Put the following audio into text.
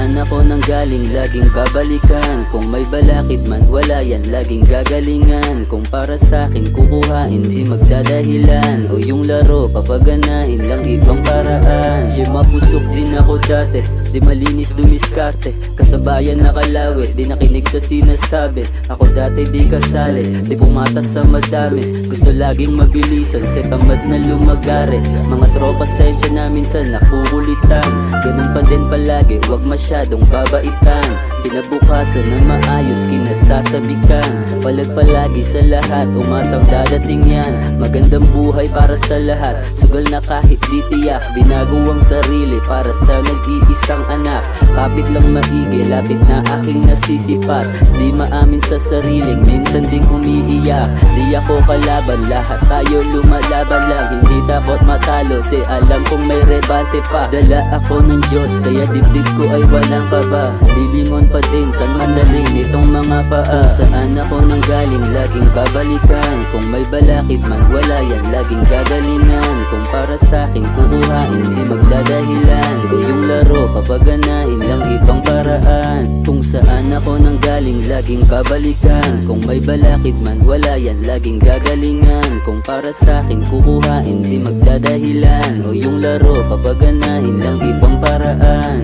saan ako nanggaling, laging babalikan. Kung may balakid man, wala yan, laging gagalingan. Kung para sa'kin kukuhain, di magdadahilan. O yung laro, papaganahin lang ibang paraan. Mapusok din ako dati, di malinis dumiskarte. Kasabayan nakalawit, di nakinig sa sinasabi. Ako dati di kasali, di pumatas sa madami. Gusto laging mabilisan, sa tamad na lumagari. Mga tropa sensya na minsan nakukulitan. Ganun pa din palagi, wag masyadong babaitan. Pinabukasan na maayos, kinasasabikan. Palag palagi sa lahat, umasang dadating yan. Magandang buhay para sa lahat, sugal na kahit di tiyak. Binago ang sarili para sa nag-iisang anak. Kapit lang maigi, lapit na aking nasisipat. Di maamin sa sariling, minsan ding umiiyak. Di ako kalaban, lahat tayo lumalaban lang. Hindi dapat matalo, si alam kong may rebanse pa. Dala ako ng Diyos, kaya dibdib ko ay walang kaba. Lilingon pa din sa mandaling nitong mga paa. Kung saan ako nanggaling, laging babalikan. Kung may balakid man, wala yan, laging gagalingan. Kung para sa'kin kukuhain, di magdadahilan. O yung laro, papaganahin lang ibang paraan. Kung saan ako nanggaling, laging babalikan. Kung may balakid man, wala yan, laging gagalingan. Kung para sa'kin kukuhain, di magdadahilan. O yung laro, papaganahin lang ibang paraan.